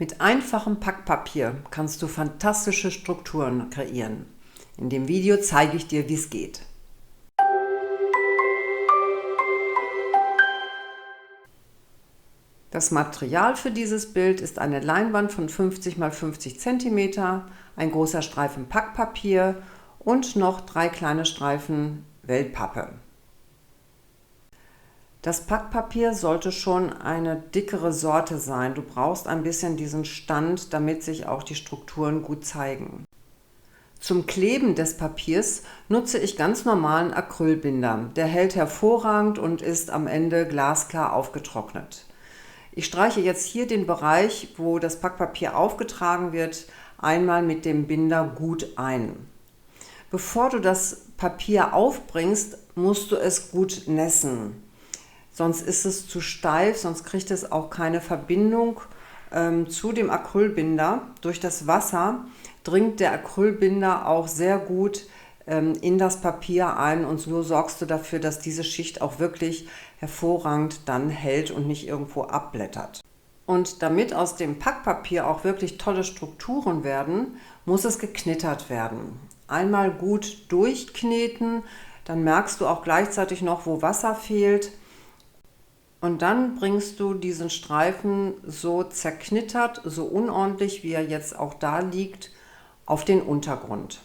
Mit einfachem Packpapier kannst du fantastische Strukturen kreieren. In dem Video zeige ich dir, wie es geht. Das Material für dieses Bild ist eine Leinwand von 50 x 50 cm, ein großer Streifen Packpapier und noch 3 kleine Streifen Wellpappe. Das Packpapier sollte schon eine dickere Sorte sein. Du brauchst ein bisschen diesen Stand, damit sich auch die Strukturen gut zeigen. Zum Kleben des Papiers nutze ich ganz normalen Acrylbinder. Der hält hervorragend und ist am Ende glasklar aufgetrocknet. Ich streiche jetzt hier den Bereich, wo das Packpapier aufgetragen wird, einmal mit dem Binder gut ein. Bevor du das Papier aufbringst, musst du es gut nässen. Sonst ist es zu steif, sonst kriegt es auch keine Verbindung zu dem Acrylbinder. Durch das Wasser dringt der Acrylbinder auch sehr gut in das Papier ein und so sorgst du dafür, dass diese Schicht auch wirklich hervorragend dann hält und nicht irgendwo abblättert. Und damit aus dem Packpapier auch wirklich tolle Strukturen werden, muss es geknittert werden. Einmal gut durchkneten, dann merkst du auch gleichzeitig noch, wo Wasser fehlt. Und dann bringst du diesen Streifen so zerknittert, so unordentlich, wie er jetzt auch da liegt, auf den Untergrund.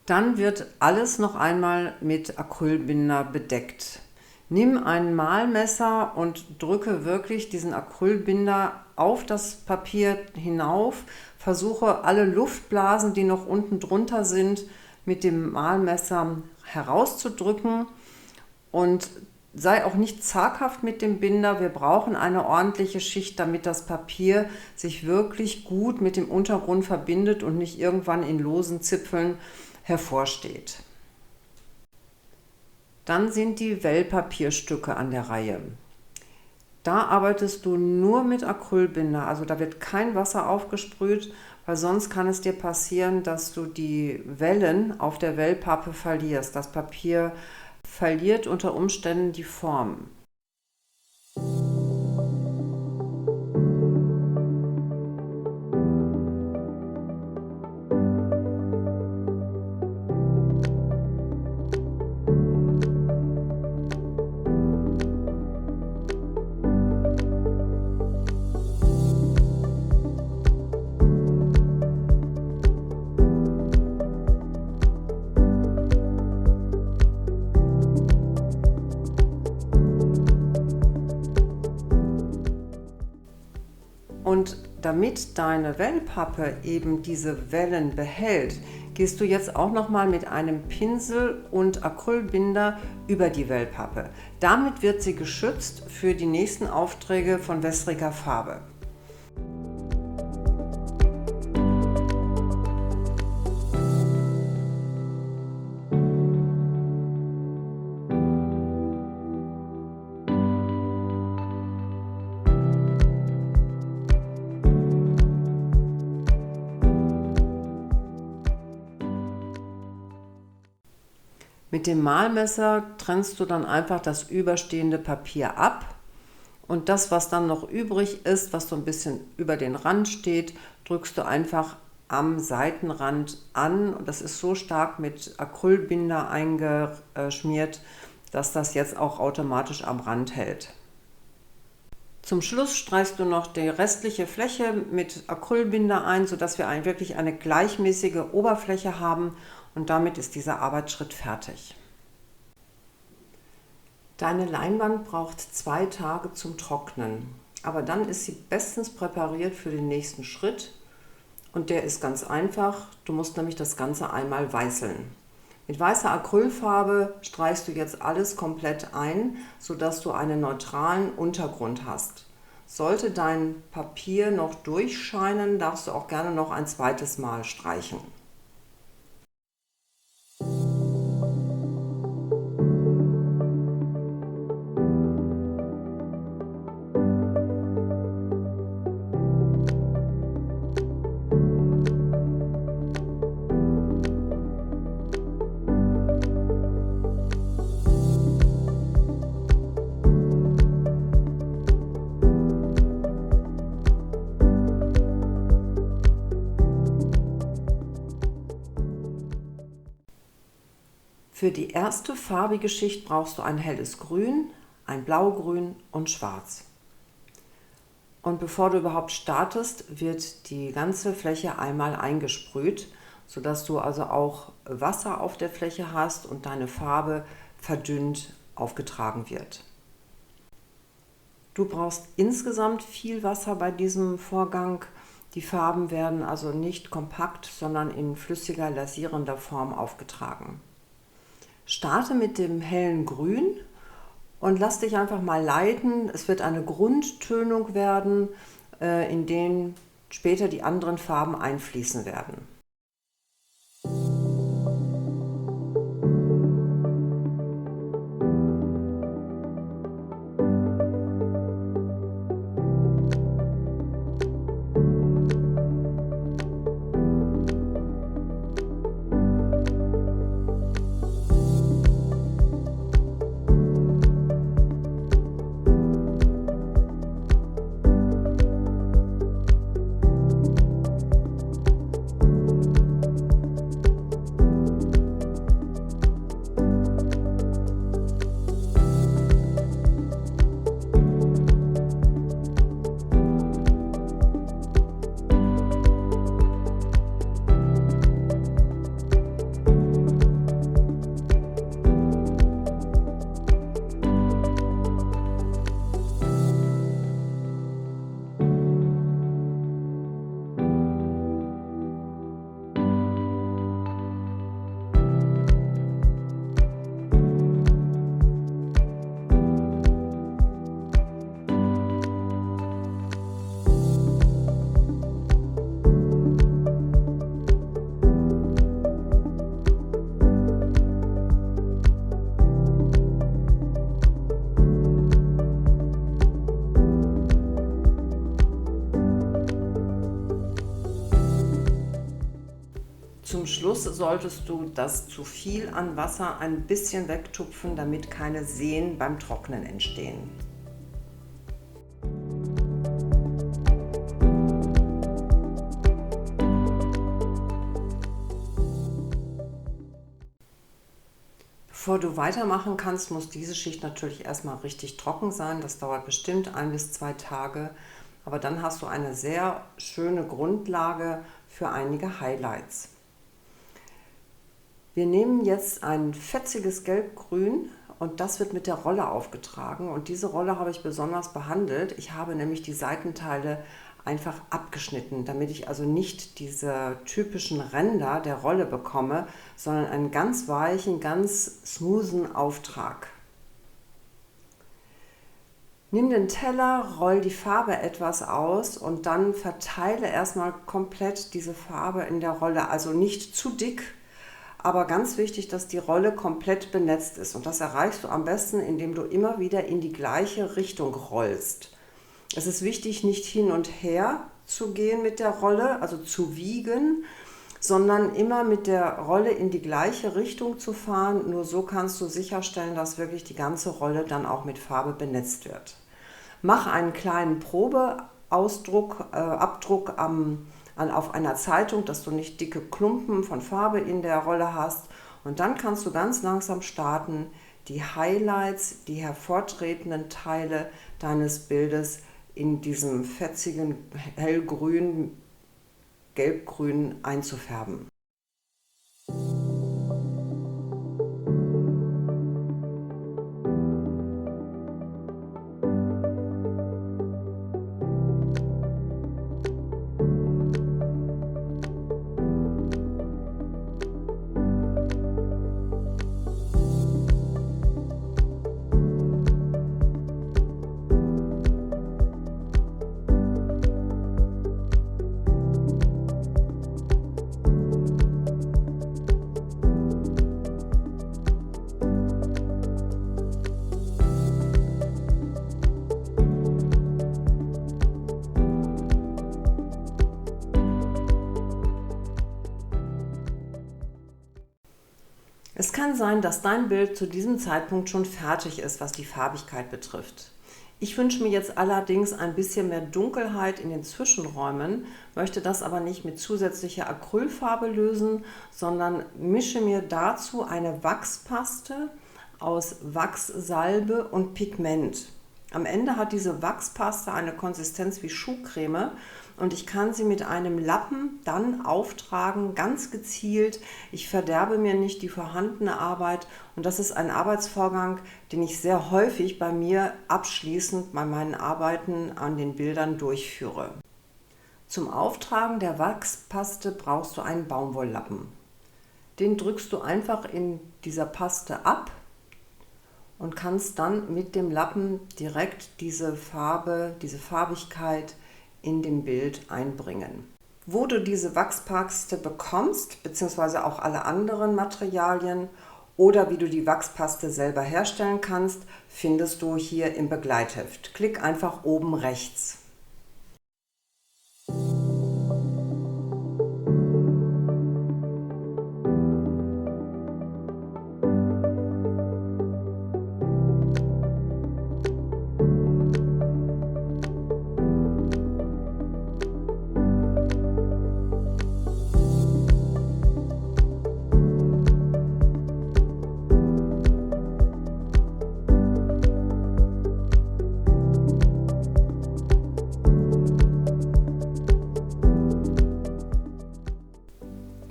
Dann wird alles noch einmal mit Acrylbinder bedeckt. Nimm ein Malmesser und drücke wirklich diesen Acrylbinder auf das Papier hinauf. Versuche alle Luftblasen, die noch unten drunter sind, mit dem Malmesser herauszudrücken und sei auch nicht zaghaft mit dem Binder. Wir brauchen eine ordentliche Schicht, damit das Papier sich wirklich gut mit dem Untergrund verbindet und nicht irgendwann in losen Zipfeln hervorsteht. Dann sind die Wellpapierstücke an der Reihe. Da arbeitest du nur mit Acrylbinder, also da wird kein Wasser aufgesprüht, weil sonst kann es dir passieren, dass du die Wellen auf der Wellpappe verlierst. Das Papier verliert unter Umständen die Form. Und damit deine Wellpappe eben diese Wellen behält, gehst du jetzt auch noch mal mit einem Pinsel und Acrylbinder über die Wellpappe. Damit wird sie geschützt für die nächsten Aufträge von wässriger Farbe. Mit dem Malmesser trennst du dann einfach das überstehende Papier ab und das, was dann noch übrig ist, was so ein bisschen über den Rand steht, drückst du einfach am Seitenrand an. Und das ist so stark mit Acrylbinder eingeschmiert, dass das jetzt auch automatisch am Rand hält. Zum Schluss streichst du noch die restliche Fläche mit Acrylbinder ein, sodass wir wirklich eine gleichmäßige Oberfläche haben, und damit ist dieser Arbeitsschritt fertig. Deine Leinwand braucht 2 Tage zum Trocknen, aber dann ist sie bestens präpariert für den nächsten Schritt, und der ist ganz einfach. Du musst nämlich das Ganze einmal weißeln. Mit weißer Acrylfarbe streichst du jetzt alles komplett ein, sodass du einen neutralen Untergrund hast. Sollte dein Papier noch durchscheinen, darfst du auch gerne noch ein zweites Mal streichen. Für die erste farbige Schicht brauchst du ein helles Grün, ein Blaugrün und Schwarz. Und bevor du überhaupt startest, wird die ganze Fläche einmal eingesprüht, sodass du also auch Wasser auf der Fläche hast und deine Farbe verdünnt aufgetragen wird. Du brauchst insgesamt viel Wasser bei diesem Vorgang. Die Farben werden also nicht kompakt, sondern in flüssiger, lasierender Form aufgetragen. Starte mit dem hellen Grün und lass dich einfach mal leiten. Es wird eine Grundtönung werden, in den später die anderen Farben einfließen werden. Zum Schluss solltest du das zu viel an Wasser ein bisschen wegtupfen, damit keine Seen beim Trocknen entstehen. Bevor du weitermachen kannst, muss diese Schicht natürlich erstmal richtig trocken sein. Das dauert bestimmt 1 bis 2 Tage, aber dann hast du eine sehr schöne Grundlage für einige Highlights. Wir nehmen jetzt ein fetziges Gelbgrün und das wird mit der Rolle aufgetragen, und diese Rolle habe ich besonders behandelt. Ich habe nämlich die Seitenteile einfach abgeschnitten, damit ich also nicht diese typischen Ränder der Rolle bekomme, sondern einen ganz weichen, ganz smoothen Auftrag. Nimm den Teller, roll die Farbe etwas aus und dann verteile erstmal komplett diese Farbe in der Rolle, also nicht zu dick. Aber ganz wichtig, dass die Rolle komplett benetzt ist, und das erreichst du am besten, indem du immer wieder in die gleiche Richtung rollst. Es ist wichtig, nicht hin und her zu gehen mit der Rolle, also zu wiegen, sondern immer mit der Rolle in die gleiche Richtung zu fahren. Nur so kannst du sicherstellen, dass wirklich die ganze Rolle dann auch mit Farbe benetzt wird. Mach einen kleinen Probeabdruck auf einer Zeitung, dass du nicht dicke Klumpen von Farbe in der Rolle hast, und dann kannst du ganz langsam starten, die Highlights, die hervortretenden Teile deines Bildes in diesem fetzigen hellgrün, gelbgrün einzufärben. Es kann sein, dass dein Bild zu diesem Zeitpunkt schon fertig ist, was die Farbigkeit betrifft. Ich wünsche mir jetzt allerdings ein bisschen mehr Dunkelheit in den Zwischenräumen, möchte das aber nicht mit zusätzlicher Acrylfarbe lösen, sondern mische mir dazu eine Wachspaste aus Wachssalbe und Pigment. Am Ende hat diese Wachspaste eine Konsistenz wie Schuhcreme und ich kann sie mit einem Lappen dann auftragen, ganz gezielt. Ich verderbe mir nicht die vorhandene Arbeit und das ist ein Arbeitsvorgang, den ich sehr häufig bei mir abschließend bei meinen Arbeiten an den Bildern durchführe. Zum Auftragen der Wachspaste brauchst du einen Baumwolllappen. Den drückst du einfach in dieser Paste ab und kannst dann mit dem Lappen direkt diese Farbe, diese Farbigkeit in dem Bild einbringen. Wo du diese Wachspaste bekommst, beziehungsweise auch alle anderen Materialien oder wie du die Wachspaste selber herstellen kannst, findest du hier im Begleitheft. Klick einfach oben rechts.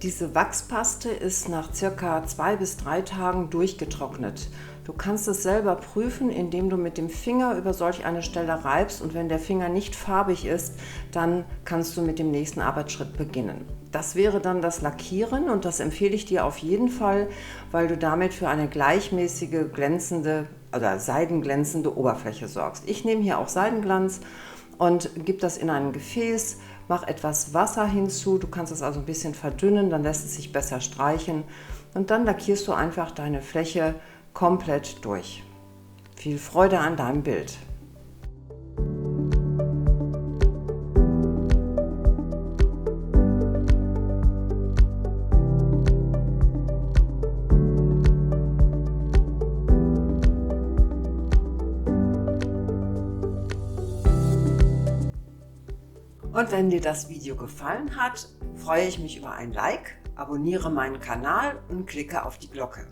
Diese Wachspaste ist nach circa 2 bis 3 Tagen durchgetrocknet. Du kannst es selber prüfen, indem du mit dem Finger über solch eine Stelle reibst und wenn der Finger nicht farbig ist, dann kannst du mit dem nächsten Arbeitsschritt beginnen. Das wäre dann das Lackieren und das empfehle ich dir auf jeden Fall, weil du damit für eine gleichmäßige, glänzende oder seidenglänzende Oberfläche sorgst. Ich nehme hier auch Seidenglanz und gebe das in ein Gefäß, mach etwas Wasser hinzu, du kannst es also ein bisschen verdünnen, dann lässt es sich besser streichen und dann lackierst du einfach deine Fläche komplett durch. Viel Freude an deinem Bild! Und wenn dir das Video gefallen hat, freue ich mich über ein Like, abonniere meinen Kanal und klicke auf die Glocke.